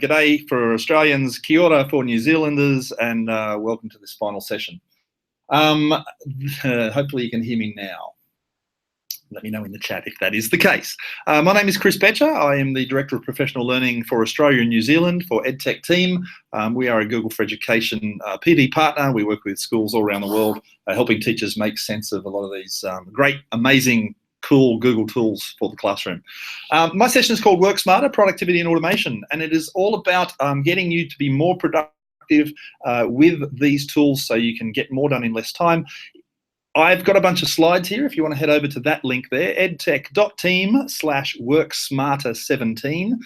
G'day for Australians, kia ora for New Zealanders, and welcome to this final session. Hopefully you can hear me now. Let me know in the chat if that is the case. My name is Chris Betcher. I am the Director of Professional Learning for Australia and New Zealand for EdTech team. We are a Google for Education PD partner. We work with schools all around the world, helping teachers make sense of a lot of these great, amazing, cool Google tools for the classroom. My session is called Work Smarter, Productivity and Automation, and it is all about getting you to be more productive with these tools so you can get more done in less time. I've got a bunch of slides here if you want to head over to that link there, edtech.team/worksmarter17.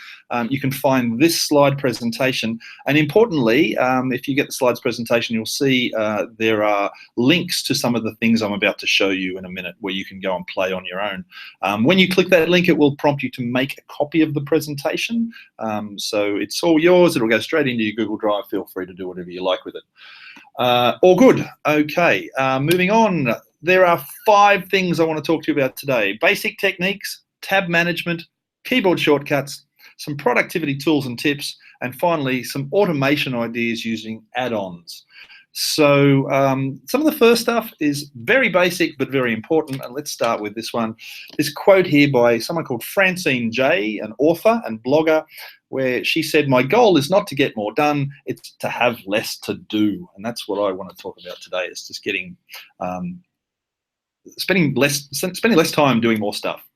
You can find this slide presentation. And importantly, if you get the slides presentation, you'll see there are links to some of the things I'm about to show you in a minute where you can go and play on your own. When you click that link, it will prompt you to make a copy of the presentation. So it's all yours. It'll go straight into your Google Drive. Feel free to do whatever you like with it. All good. Okay, moving on. There are 5 things I want to talk to you about today. Basic techniques, tab management, keyboard shortcuts, some productivity tools and tips, and finally some automation ideas using add-ons. So some of the first stuff is very basic but very important, and let's start with this one. This quote here by someone called Francine J, an author and blogger, where she said, "My goal is not to get more done, it's to have less to do." And that's what I want to talk about today, is just getting spending less time doing more stuff.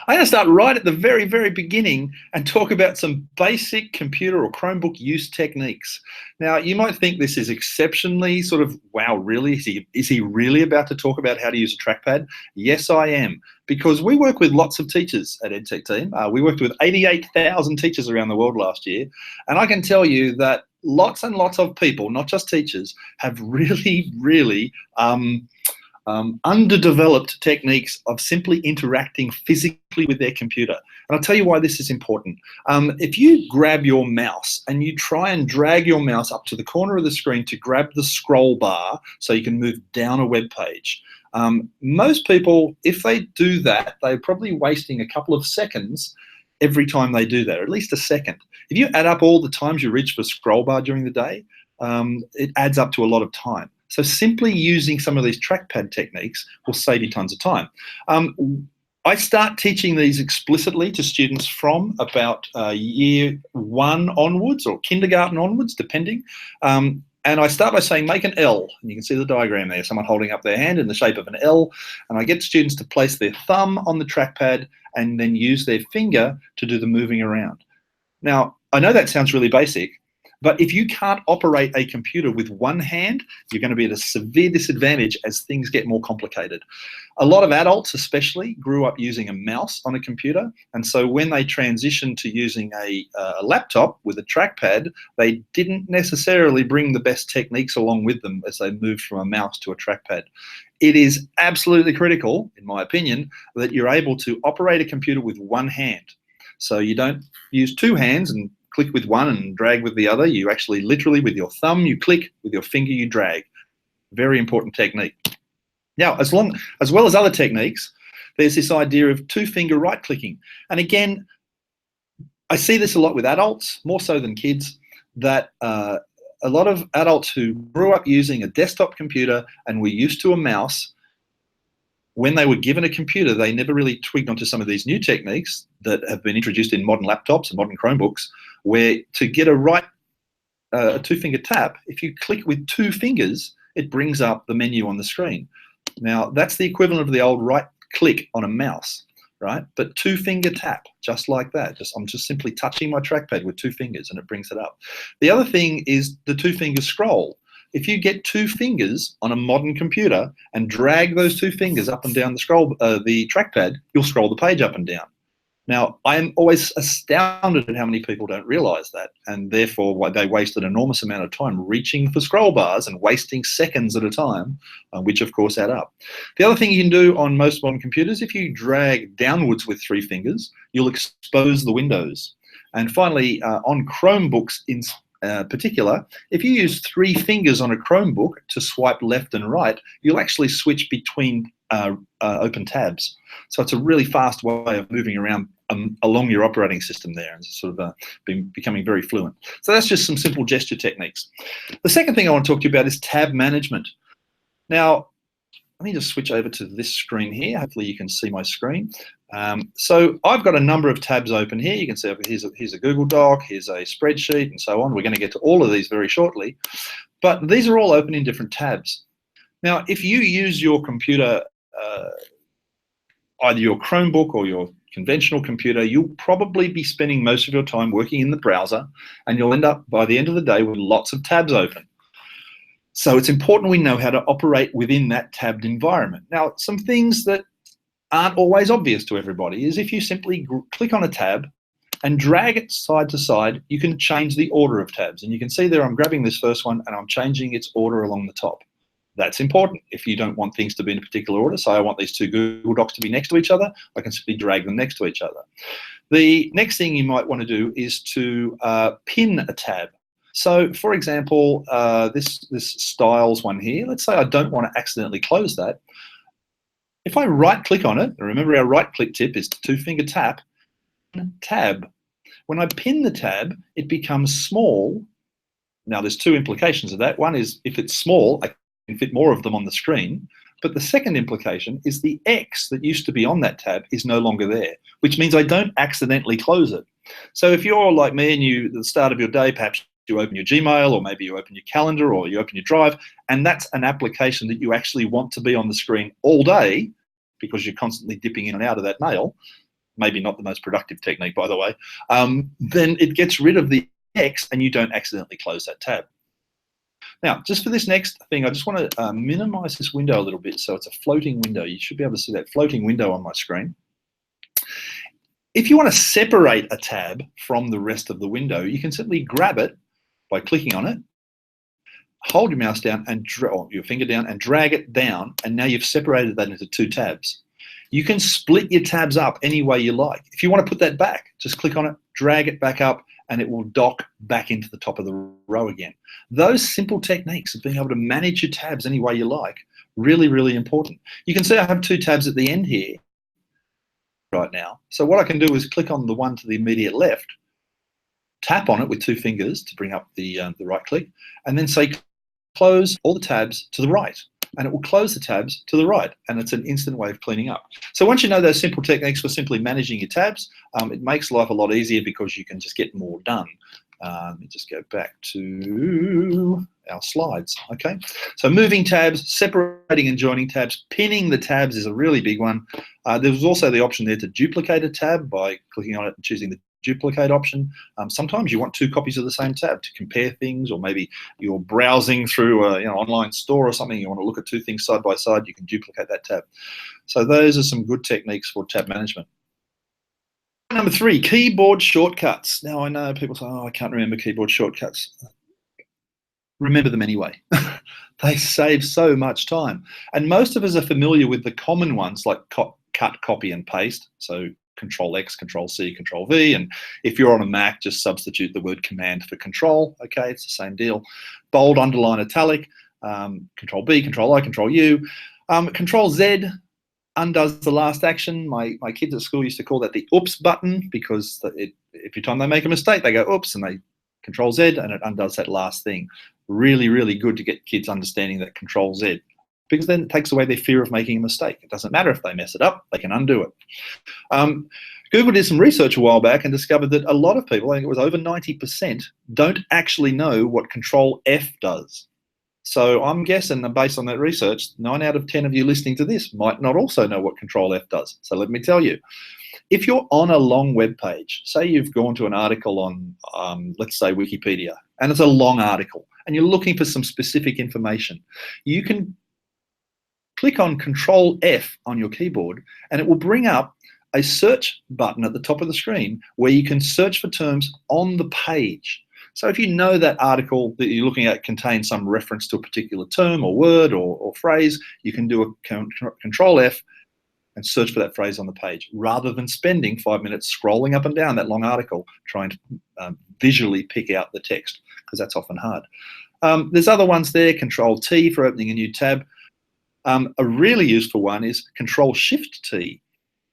I'm going to start right at the very, very beginning and talk about some basic computer or Chromebook use techniques. Now, you might think this is exceptionally sort of, wow, really? Is he really about to talk about how to use a trackpad? Yes, I am, because we work with lots of teachers at EdTech team. We worked with 88,000 teachers around the world last year, and I can tell you that lots and lots of people, not just teachers, have really, really underdeveloped techniques of simply interacting physically with their computer. And I'll tell you why this is important. If you grab your mouse and you try and drag your mouse up to the corner of the screen to grab the scroll bar so you can move down a web page, most people, if they do that, they're probably wasting a couple of seconds every time they do that, or at least a second. If you add up all the times you reach for scroll bar during the day, it adds up to a lot of time. So simply using some of these trackpad techniques will save you tons of time. I start teaching these explicitly to students from about year 1 onwards, or kindergarten onwards, depending. And I start by saying, make an L. And you can see the diagram there, someone holding up their hand in the shape of an L. And I get students to place their thumb on the trackpad and then use their finger to do the moving around. Now, I know that sounds really basic, but if you can't operate a computer with one hand, you're going to be at a severe disadvantage as things get more complicated. A lot of adults especially grew up using a mouse on a computer, and so when they transitioned to using a laptop with a trackpad, they didn't necessarily bring the best techniques along with them as they moved from a mouse to a trackpad. It is absolutely critical, in my opinion, that you're able to operate a computer with one hand. So you don't use 2 hands and click with one and drag with the other. You actually literally, with your thumb, you click, with your finger, you drag. Very important technique. Now, as well as other techniques, there's this idea of 2-finger right-clicking. And again, I see this a lot with adults, more so than kids, that a lot of adults who grew up using a desktop computer and were used to a mouse, when they were given a computer, they never really twigged onto some of these new techniques that have been introduced in modern laptops and modern Chromebooks, where to get a 2-finger tap, if you click with 2 fingers, it brings up the menu on the screen. Now, that's the equivalent of the old right click on a mouse, right? But 2-finger tap, just like that. I'm just simply touching my trackpad with 2 fingers and it brings it up. The other thing is the 2-finger scroll. If you get 2 fingers on a modern computer and drag those 2 fingers up and down the trackpad, you'll scroll the page up and down. Now, I'm always astounded at how many people don't realize that, and therefore they waste an enormous amount of time reaching for scroll bars and wasting seconds at a time, which of course add up. The other thing you can do on most modern computers, if you drag downwards with 3 fingers, you'll expose the windows. And finally, on Chromebooks in particular, if you use 3 fingers on a Chromebook to swipe left and right, you'll actually switch between open tabs. So it's a really fast way of moving around along your operating system there, and sort of becoming very fluent. So that's just some simple gesture techniques. The second thing I want to talk to you about is tab management. Now, let me just switch over to this screen here. Hopefully you can see my screen. So I've got a number of tabs open here. You can see here's a Google Doc, here's a spreadsheet, and so on. We're going to get to all of these very shortly. But these are all open in different tabs. Now, if you use your computer, either your Chromebook or your conventional computer, you'll probably be spending most of your time working in the browser, and you'll end up, by the end of the day, with lots of tabs open. So it's important we know how to operate within that tabbed environment. Now, some things that aren't always obvious to everybody is if you simply click on a tab and drag it side to side, you can change the order of tabs. And you can see there I'm grabbing this first one and I'm changing its order along the top. That's important. If you don't want things to be in a particular order, say I want these two Google Docs to be next to each other, I can simply drag them next to each other. The next thing you might want to do is to pin a tab. So, for example, this styles one here, let's say I don't want to accidentally close that. If I right-click on it, remember our right-click tip is two-finger tap, tab. When I pin the tab, it becomes small. Now, there's two implications of that. One is if it's small, I can fit more of them on the screen. But the second implication is the X that used to be on that tab is no longer there, which means I don't accidentally close it. So if you're like me and you, at the start of your day, perhaps you open your Gmail, or maybe you open your calendar, or you open your Drive, and that's an application that you actually want to be on the screen all day because you're constantly dipping in and out of that mail, maybe not the most productive technique, by the way, then it gets rid of the X and you don't accidentally close that tab. Now, just for this next thing, I just want to minimize this window a little bit so it's a floating window. You should be able to see that floating window on my screen. If you want to separate a tab from the rest of the window, you can simply grab it by clicking on it, hold your mouse down and your finger down and drag it down, and now you've separated that into two tabs. You can split your tabs up any way you like. If you want to put that back, just click on it, drag it back up, and it will dock back into the top of the row again. Those simple techniques of being able to manage your tabs any way you like, really, really important. You can see I have two tabs at the end here right now. So what I can do is click on the one to the immediate left, tap on it with two fingers to bring up the right click, and then say close all the tabs to the right, and it will close the tabs to the right, and it's an instant way of cleaning up. So once you know those simple techniques for simply managing your tabs, it makes life a lot easier because you can just get more done. Let me just go back to our slides, okay? So moving tabs, separating and joining tabs, pinning the tabs is a really big one. There's also the option there to duplicate a tab by clicking on it and choosing the duplicate option. Sometimes you want two copies of the same tab to compare things, or maybe you're browsing through a online store or something, you want to look at two things side by side, you can duplicate that tab. So those are some good techniques for tab management. Number 3, keyboard shortcuts. Now I know people say, oh, I can't remember keyboard shortcuts. Remember them anyway. They save so much time. And most of us are familiar with the common ones like cut, copy, and paste. So Control X, Control C, Control V. And if you're on a Mac, just substitute the word command for control. Okay, it's the same deal. Bold, underline, italic, Control B, Control I, Control U. Control Z undoes the last action. My kids at school used to call that the oops button, because every time they make a mistake, they go oops, and they Control Z, and it undoes that last thing. Really, really good to get kids understanding that Control Z, because then it takes away their fear of making a mistake. It doesn't matter if they mess it up, they can undo it. Google did some research a while back and discovered that a lot of people, I think it was over 90%, don't actually know what Control F does. So I'm guessing, based on that research, 9 out of 10 of you listening to this might not also know what Control F does. So let me tell you. If you're on a long web page, say you've gone to an article on, let's say, Wikipedia, and it's a long article, and you're looking for some specific information, you can click on Control F on your keyboard, and it will bring up a search button at the top of the screen where you can search for terms on the page. So if you know that article that you're looking at contains some reference to a particular term or word or phrase, you can do a Control F and search for that phrase on the page, rather than spending 5 minutes scrolling up and down that long article trying to visually pick out the text, because that's often hard. There's other ones there, Control T for opening a new tab. A really useful one is Control Shift T.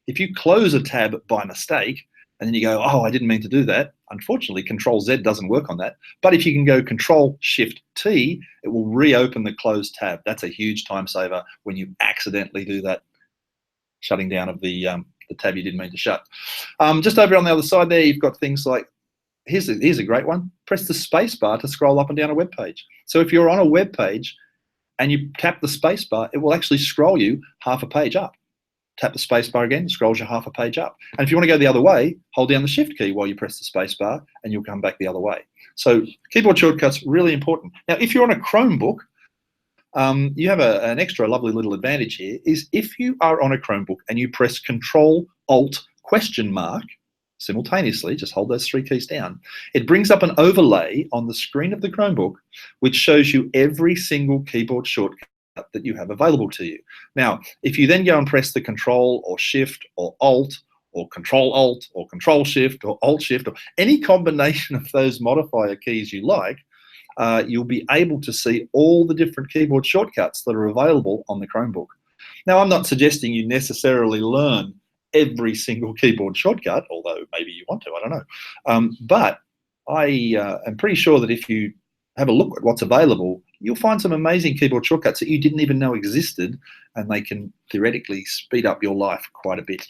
If you close a tab by mistake and then you go, oh, I didn't mean to do that, unfortunately, Control-Z doesn't work on that. But if you can go Control-Shift-T, it will reopen the closed tab. That's a huge time saver when you accidentally do that shutting down of the tab you didn't mean to shut. Just over on the other side there, you've got things like, here's a great one. Press the space bar to scroll up and down a web page. So if you're on a web page and you tap the space bar, it will actually scroll you half a page up. Tap the space bar again, scrolls you half a page up. And if you want to go the other way, hold down the shift key while you press the space bar and you'll come back the other way. So keyboard shortcuts, really important. Now, if you're on a Chromebook, you have an extra lovely little advantage here, is if you are on a Chromebook and you press Control-Alt ? Simultaneously, just hold those 3 keys down, it brings up an overlay on the screen of the Chromebook which shows you every single keyboard shortcut that you have available to you. Now, if you then go and press the Control or Shift or Alt or Control-Alt or Control-Shift or Alt-Shift or any combination of those modifier keys you like, you'll be able to see all the different keyboard shortcuts that are available on the Chromebook. Now, I'm not suggesting you necessarily learn every single keyboard shortcut, although maybe you want to, I don't know. But I am pretty sure that if you have a look at what's available, you'll find some amazing keyboard shortcuts that you didn't even know existed, and they can theoretically speed up your life quite a bit.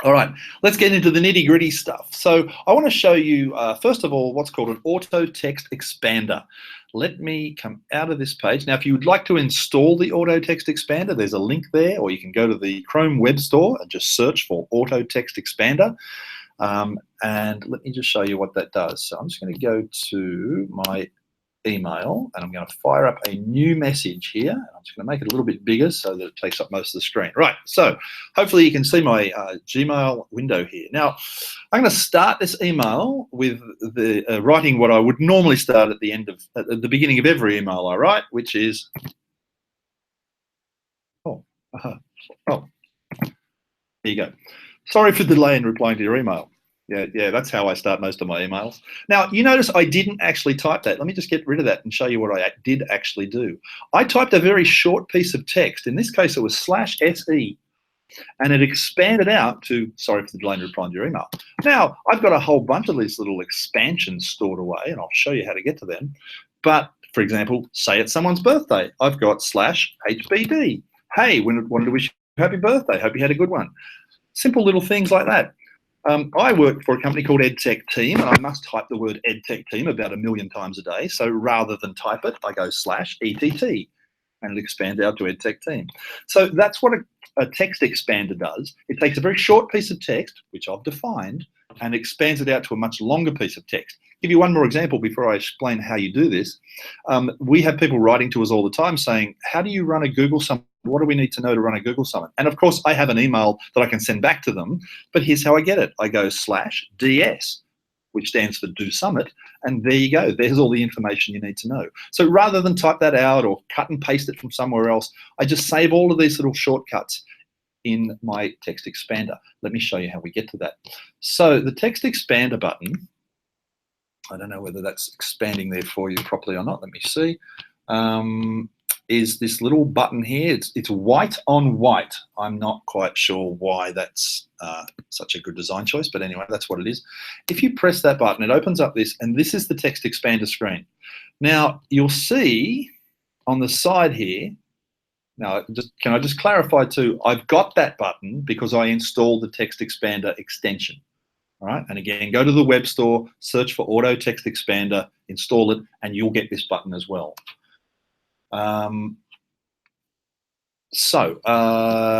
All right, let's get into the nitty-gritty stuff. So I want to show you, first of all, what's called an auto text expander. Let me come out of this page. Now, if you would like to install the auto text expander, there's a link there, or you can go to the Chrome Web Store and just search for auto text expander. And let me just show you what that does. So I'm just going to go to my email and I'm going to fire up a new message here. I'm just going to make it a little bit bigger so that it takes up most of the screen. Right, so hopefully you can see my Gmail window here. Now, I'm going to start this email with the writing what I would normally start at the beginning of every email I write, which is, there you go. Sorry for the delay in replying to your email. Yeah, that's how I start most of my emails. Now, you notice I didn't actually type that. Let me just get rid of that and show you what I did actually do. I typed a very short piece of text. In this case, it was /SE, and it expanded out to, sorry for the delay in replying to your email. Now, I've got a whole bunch of these little expansions stored away, and I'll show you how to get to them. But, for example, say it's someone's birthday. I've got /HBD. Hey, wanted to wish you a happy birthday. Hope you had a good one. Simple little things like that. I work for a company called EdTech Team, and I must type the word EdTech Team about 1 million times a day. So rather than type it, I go /ETT, and it expands out to EdTech Team. So that's what a text expander does. It takes a very short piece of text, which I've defined, and expands it out to a much longer piece of text. Give you one more example before I explain how you do this. We have people writing to us all the time saying, how do you run a Google Summit? What do we need to know to run a Google Summit? And of course, I have an email that I can send back to them, but here's how I get it. I go /DS, which stands for Do Summit, and there you go. There's all the information you need to know. So rather than type that out or cut and paste it from somewhere else, I just save all of these little shortcuts in my text expander. Let me show you how we get to that. So the text expander button, I don't know whether that's expanding there for you properly or not. Let me see. Is this little button here. It's white on white. I'm not quite sure why that's such a good design choice, but anyway, that's what it is. If you press that button, it opens up this, and this is the text expander screen. Now, you'll see on the side here, now, can I just clarify too, I've got that button because I installed the text expander extension. All right, and again, go to the web store, search for Auto Text Expander, install it, and you'll get this button as well.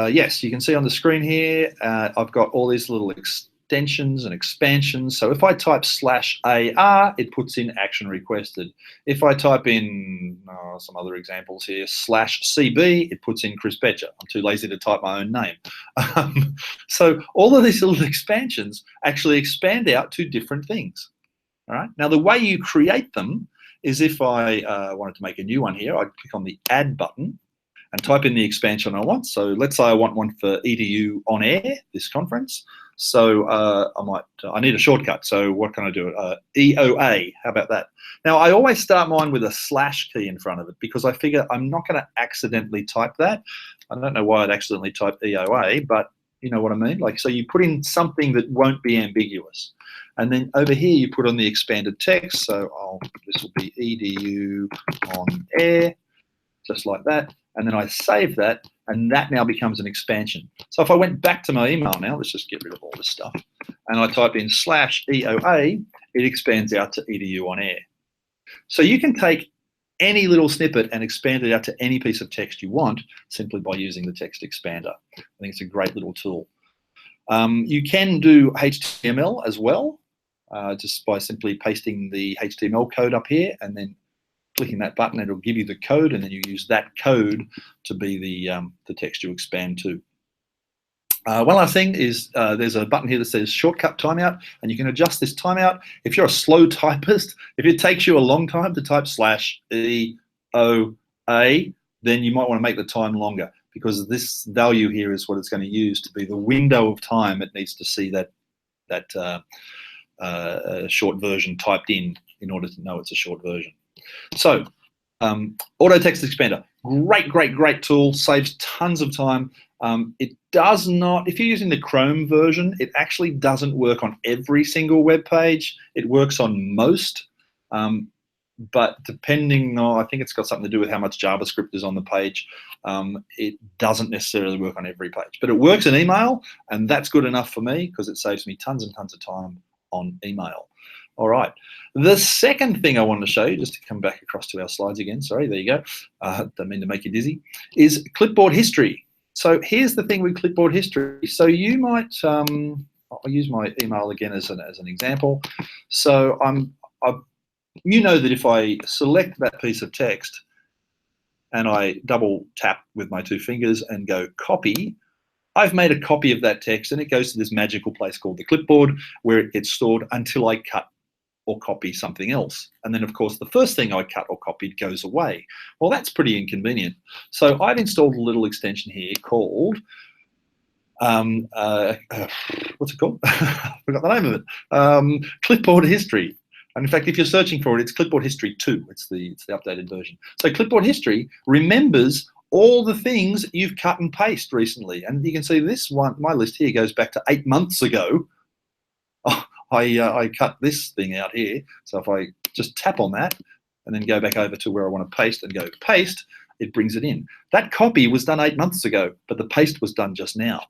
Yes, you can see on the screen here, I've got all these little extensions and expansions. So if I type /AR, it puts in action requested. If I type in some other examples here, /CB, it puts in Chris Betcher. I'm too lazy to type my own name. So all of these little expansions actually expand out to different things. All right. Now, the way you create them is if I wanted to make a new one here, I'd click on the Add button and type in the expansion I want. So let's say I want one for EDU on air, this conference. So I need a shortcut. So what can I do? EOA, how about that? Now, I always start mine with a / key in front of it because I figure I'm not going to accidentally type that. I don't know why I'd accidentally type EOA, but You know what I mean? Like, so you put in something that won't be ambiguous. And then over here, you put on the expanded text. So this will be edu on air, just like that. And then I save that, and that now becomes an expansion. So if I went back to my email now, let's just get rid of all this stuff, and I type in /EOA, it expands out to edu on air. So you can take any little snippet and expand it out to any piece of text you want simply by using the text expander. I think it's a great little tool. You can do HTML as well, just by simply pasting the HTML code up here and then clicking that button. It'll give you the code, and then you use that code to be the text you expand to. One last thing is there's a button here that says shortcut timeout, and you can adjust this timeout. If you're a slow typist, if it takes you a long time to type /EOA, then you might want to make the time longer, because this value here is what it's going to use to be the window of time it needs to see that short version typed in order to know it's a short version. So auto text expander, great tool, saves tons of time. It does not, if you're using the Chrome version, it actually doesn't work on every single web page. It works on most, but depending on, I think it's got something to do with how much JavaScript is on the page. It doesn't necessarily work on every page, but it works in email, and that's good enough for me because it saves me tons and tons of time on email. All right, the second thing I wanted to show you, just to come back across to our slides again, sorry, there you go, don't mean to make you dizzy, is clipboard history. So here's the thing with clipboard history. So you might, I'll use my email again as an example. So you know that if I select that piece of text and I double tap with my two fingers and go copy, I've made a copy of that text, and it goes to this magical place called the clipboard, where it gets stored until I cut or copy something else. And then, of course, the first thing I cut or copied goes away. Well, that's pretty inconvenient. So I've installed a little extension here called, what's it called? I forgot the name of it. Clipboard History. And in fact, if you're searching for it, it's Clipboard History 2. It's the updated version. So Clipboard History remembers all the things you've cut and pasted recently. And you can see this one, my list here goes back to 8 months ago. I cut this thing out here. So if I just tap on that and then go back over to where I want to paste and go paste, it brings it in. That copy was done 8 months ago, but the paste was done just now.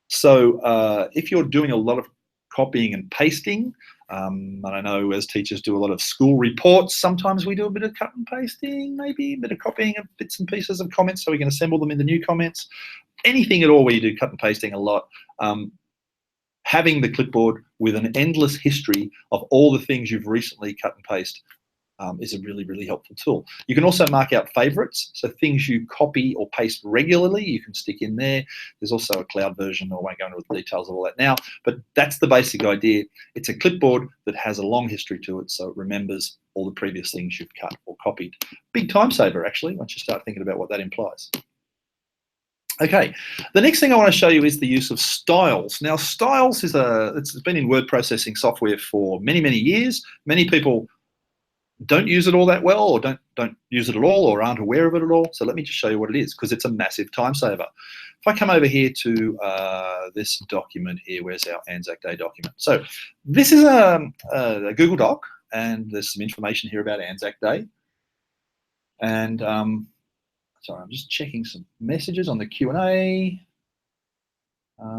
So if you're doing a lot of copying and pasting, and I know as teachers do a lot of school reports, sometimes we do a bit of cut and pasting, maybe a bit of copying of bits and pieces of comments so we can assemble them into new comments. Anything at all where you do cut and pasting a lot, having the clipboard with an endless history of all the things you've recently cut and pasted is a really helpful tool. You can also mark out favorites, so things you copy or paste regularly, you can stick in there. There's also a cloud version. I won't go into the details of all that now, but that's the basic idea. It's a clipboard that has a long history to it, so it remembers all the previous things you've cut or copied. Big time saver, actually, once you start thinking about what that implies. Okay, the next thing I want to show you is the use of styles. Now, styles is it's been in word processing software for many years. Many people don't use it all that well, or don't use it at all, or aren't aware of it at all. So let me just show you what it is, because it's a massive time saver. If I come over here to this document here, where's our Anzac Day document? So this is a Google Doc, and there's some information here about Anzac Day. And sorry, I'm just checking some messages on the Q&A.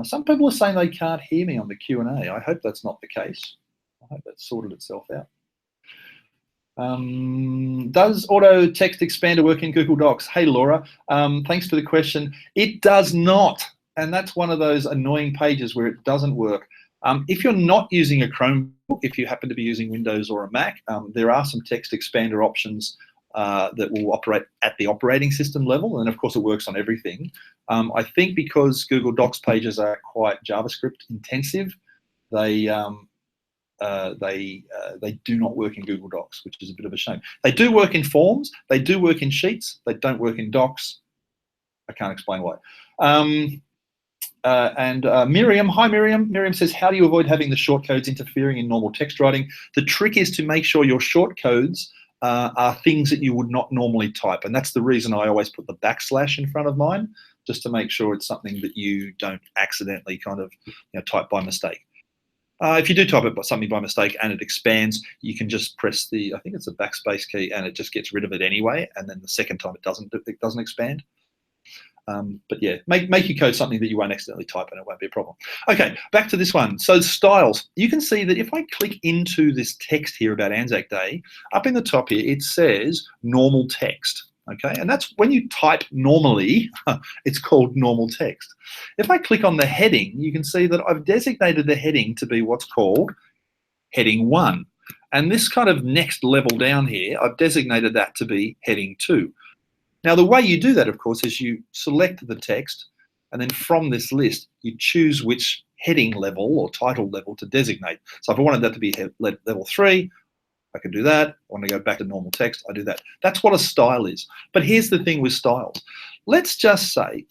Some people are saying they can't hear me on the Q&A. I hope that's not the case. I hope that's sorted itself out. Does auto text expander work in Google Docs? Hey, Laura, thanks for the question. It does not, and that's one of those annoying pages where it doesn't work. If you're not using a Chromebook, if you happen to be using Windows or a Mac, there are some text expander options that will operate at the operating system level, and of course it works on everything. I think because Google Docs pages are quite JavaScript intensive, they do not work in Google Docs, which is a bit of a shame. They do work in Forms, they do work in Sheets, they don't work in Docs. I can't explain why. Miriam, hi Miriam. Miriam says, how do you avoid having the shortcodes interfering in normal text writing? The trick is to make sure your shortcodes are things that you would not normally type, and that's the reason I always put the backslash in front of mine. just to make sure it's something that you don't accidentally kind of type by mistake. If you do type something by mistake and it expands, you can just press the, I think it's the backspace key, and it just gets rid of it anyway. And then the second time it doesn't expand. But yeah, make your code something that you won't accidentally type and it won't be a problem. Okay, back to this one. So styles. You can see that if I click into this text here about Anzac Day, up in the top here, it says normal text. Okay, and that's when you type normally, it's called normal text. If I click on the heading, you can see that I've designated the heading to be what's called heading 1. And this kind of next level down here, I've designated that to be heading 2. Now, the way you do that, of course, is you select the text, and then from this list, you choose which heading level or title level to designate. So if I wanted that to be level 3, I can do that. I want to go back to normal text, I do that. That's what a style is. But here's the thing with styles. Let's just say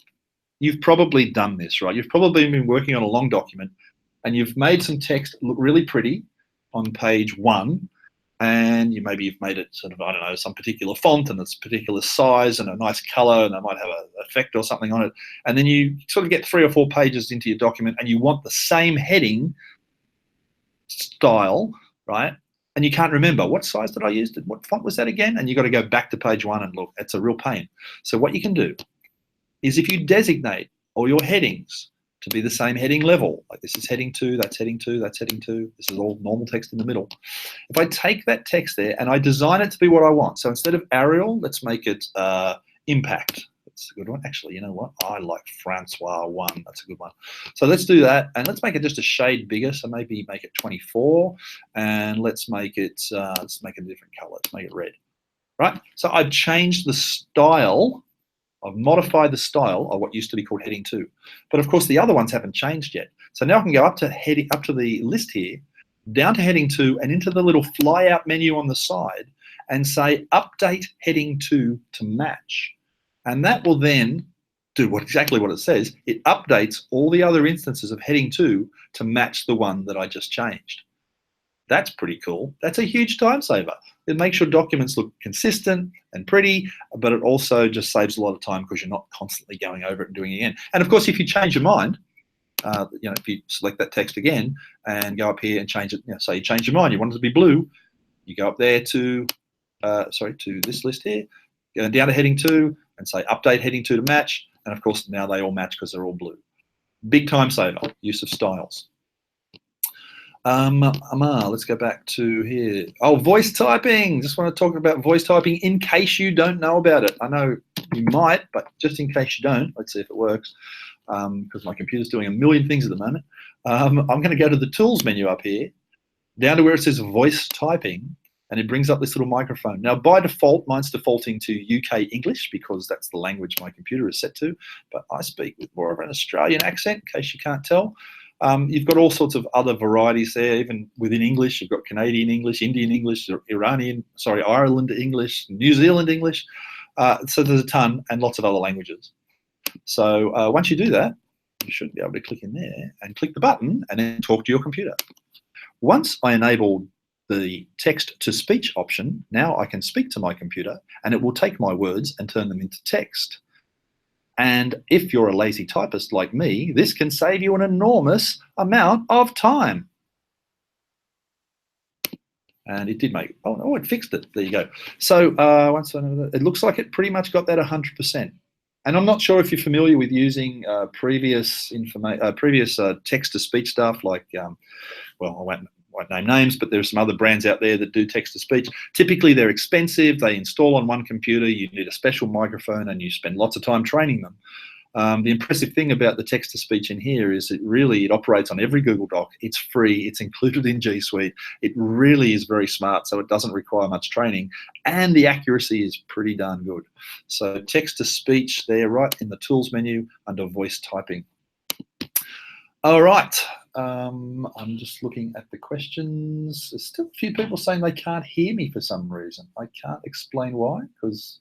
you've probably done this, right? You've probably been working on a long document and you've made some text look really pretty on page 1, and maybe you've made it sort of, I don't know, some particular font and it's a particular size and a nice color, and it might have an effect or something on it. And then you sort of get 3 or 4 pages into your document and you want the same heading style, right? And you can't remember, what size did I use? What font was that again? And you've got to go back to page 1 and look. It's a real pain. So what you can do is if you designate all your headings to be the same heading level, like this is heading 2, that's heading 2, that's heading 2, this is all normal text in the middle. If I take that text there and I design it to be what I want, so instead of Arial, let's make it Impact. That's a good one. Actually, you know what? I like Francois 1. That's a good one. So let's do that, and let's make it just a shade bigger. So maybe make it 24, and let's make it a different color. Let's make it red. Right? So I've changed the style. I've modified the style of what used to be called heading 2. But of course, the other ones haven't changed yet. So now I can go up to the list here, down to heading 2, and into the little fly-out menu on the side, and say update heading 2 to match. And that will then do exactly what it says. It updates all the other instances of heading 2 to match the one that I just changed. That's pretty cool. That's a huge time saver. It makes your documents look consistent and pretty, but it also just saves a lot of time because you're not constantly going over it and doing it again. And of course, if you change your mind, if you select that text again and go up here and change it, say you change your mind, you want it to be blue, you go up there to this list here, go down to heading 2 and say update heading 2 to match. And of course, now they all match because they're all blue. Big time saver, use of styles. Let's go back to here. Oh, voice typing. Just want to talk about voice typing in case you don't know about it. I know you might, but just in case you don't, let's see if it works. Because my computer's doing a million things at the moment. I'm going to go to the tools menu up here, down to where it says voice typing, and it brings up this little microphone. Now, by default, mine's defaulting to UK English because that's the language my computer is set to, but I speak with more of an Australian accent, in case you can't tell. You've got all sorts of other varieties there, even within English. You've got Canadian English, Indian English, Ireland English, New Zealand English. So there's a ton, and lots of other languages. So once you do that, you should be able to click in there and click the button and then talk to your computer. Once I enable the text-to-speech option, now I can speak to my computer and it will take my words and turn them into text. And if you're a lazy typist like me, this can save you an enormous amount of time. And it did make it. Oh, it fixed it. There you go. So it looks like it pretty much got that 100%. And I'm not sure if you're familiar with using previous text-to-speech stuff like, well, I won't name names, but there's some other brands out there that do text-to-speech. Typically, they're expensive. They install on one computer. You need a special microphone, and you spend lots of time training them. The impressive thing about the text-to-speech in here is it operates on every Google Doc. It's free. It's included in G Suite. It really is very smart, so it doesn't require much training, and the accuracy is pretty darn good. So text-to-speech there, right in the tools menu under voice typing. All right. I'm just looking at the questions. There's still a few people saying they can't hear me for some reason. I can't explain why, because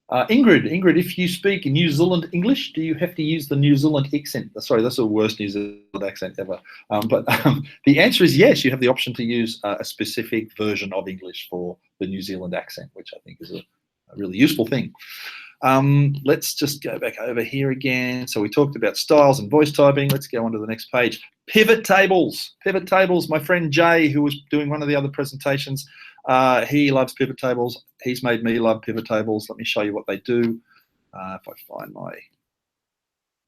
Ingrid, if you speak New Zealand English, do you have to use the New Zealand accent? Sorry, that's the worst New Zealand accent ever. But the answer is yes, you have the option to use a specific version of English for the New Zealand accent, which I think is a really useful thing. Let's just go back over here again. So we talked about styles and voice typing. Let's go on to the next page. Pivot tables. Pivot tables. My friend Jay, who was doing one of the other presentations, he loves pivot tables. He's made me love pivot tables. Let me show you what they do. If I find my,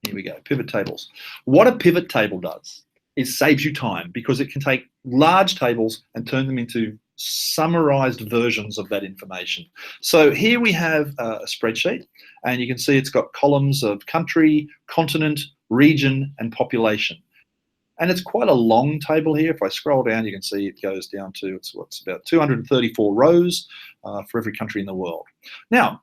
here we go, pivot tables. What a pivot table does is saves you time, because it can take large tables and turn them into summarized versions of that information. So here we have a spreadsheet, and you can see it's got columns of country, continent, region, and population. And it's quite a long table here. If I scroll down, you can see it goes down to, it's about 234 rows for every country in the world. Now,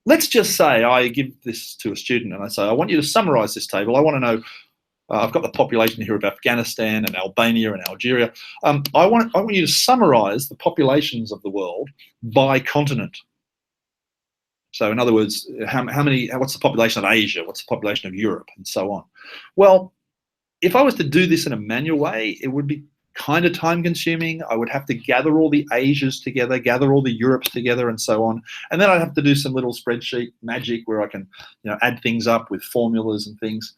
let's just say I give this to a student and I say, I want you to summarize this table. I want to know, I've got the population here of Afghanistan and Albania and Algeria. I want you to summarize the populations of the world by continent. So in other words, what's the population of Asia? What's the population of Europe? And so on. Well, if I was to do this in a manual way, it would be kind of time consuming. I would have to gather all the Asias together, gather all the Europes together, and so on. And then I'd have to do some little spreadsheet magic where I can, add things up with formulas and things.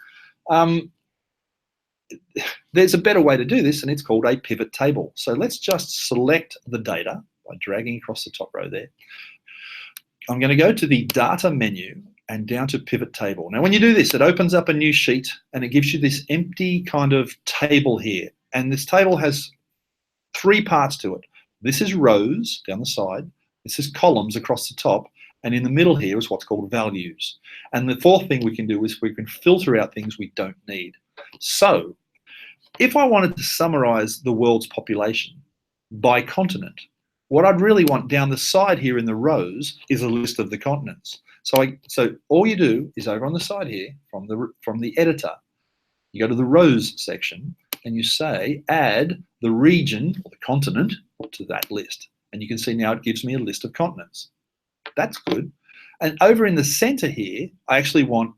There's a better way to do this, and it's called a pivot table. So let's just select the data by dragging across the top row there. I'm going to go to the data menu and down to pivot table. Now, when you do this, it opens up a new sheet and it gives you this empty kind of table here. And this table has 3 parts to it. This is rows down the side. This is columns across the top. And in the middle here is what's called values. And the 4th thing we can do is we can filter out things we don't need. So if I wanted to summarize the world's population by continent, what I'd really want down the side here in the rows is a list of the continents. So all you do is over on the side here from the editor, you go to the rows section and you say add the region or the continent to that list. And you can see now it gives me a list of continents. That's good. And over in the center here, I actually want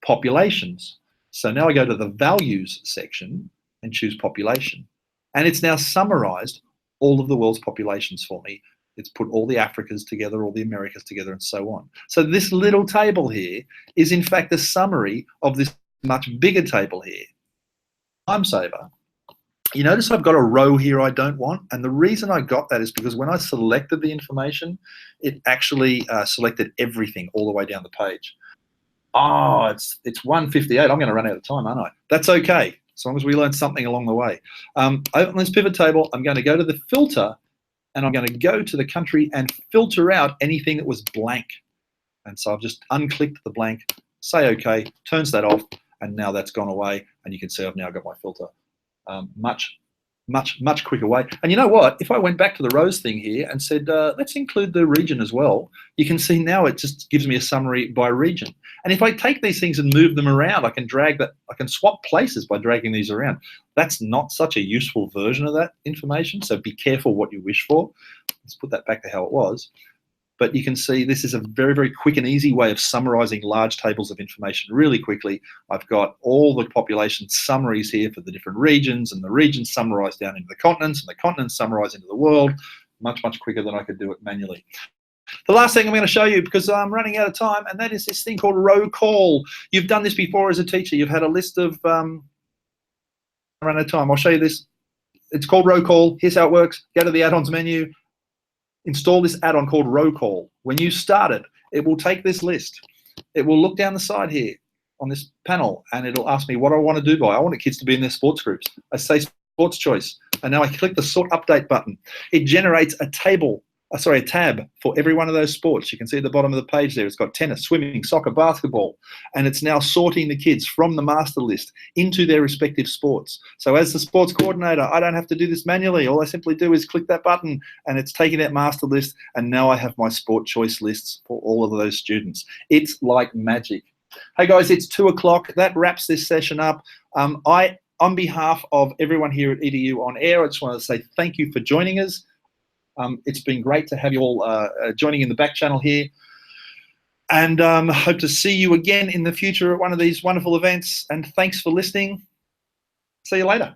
populations. So now I go to the values section and choose population. And it's now summarized all of the world's populations for me. It's put all the Africas together, all the Americas together, and so on. So this little table here is in fact a summary of this much bigger table here. Time saver. You notice I've got a row here I don't want, and the reason I got that is because when I selected the information, it actually selected everything all the way down the page. Oh, it's 1:58. I'm going to run out of time, aren't I? That's okay, as long as we learn something along the way. Open this pivot table. I'm going to go to the filter, and I'm going to go to the country and filter out anything that was blank. And so I've just unclicked the blank, say okay, turns that off, and now that's gone away. And you can see I've now got my filter much quicker way. And you know what? If I went back to the rows thing here and said, let's include the region as well, you can see now it just gives me a summary by region. And if I take these things and move them around, I can swap places by dragging these around. That's not such a useful version of that information, so be careful what you wish for. Let's put that back to how it was. But you can see this is a very, very quick and easy way of summarizing large tables of information really quickly. I've got all the population summaries here for the different regions, and the regions summarized down into the continents, and the continents summarized into the world, much quicker than I could do it manually. The last thing I'm going to show you, because I'm running out of time, and that is this thing called row call. You've done this before as a teacher. You've had a list of, I ran out of time. I'll show you this. It's called row call. Here's how it works. Go to the add-ons menu. Install this add-on called row call. When you start it, it will take this list. It will look down the side here on this panel, and it'll ask me what I want to do by. I want the kids to be in their sports groups. I say sports choice, and now I click the sort update button. It generates a tab for every one of those sports. You can see at the bottom of the page there, it's got tennis, swimming, soccer, basketball, and it's now sorting the kids from the master list into their respective sports. So as the sports coordinator, I don't have to do this manually. All I simply do is click that button, and it's taking that master list, and now I have my sport choice lists for all of those students. It's like magic. Hey guys, it's 2 o'clock. That wraps this session up. On behalf of everyone here at EDU On Air, I just want to say thank you for joining us. It's been great to have you all joining in the back channel here, and hope to see you again in the future at one of these wonderful events, and thanks for listening. See you later.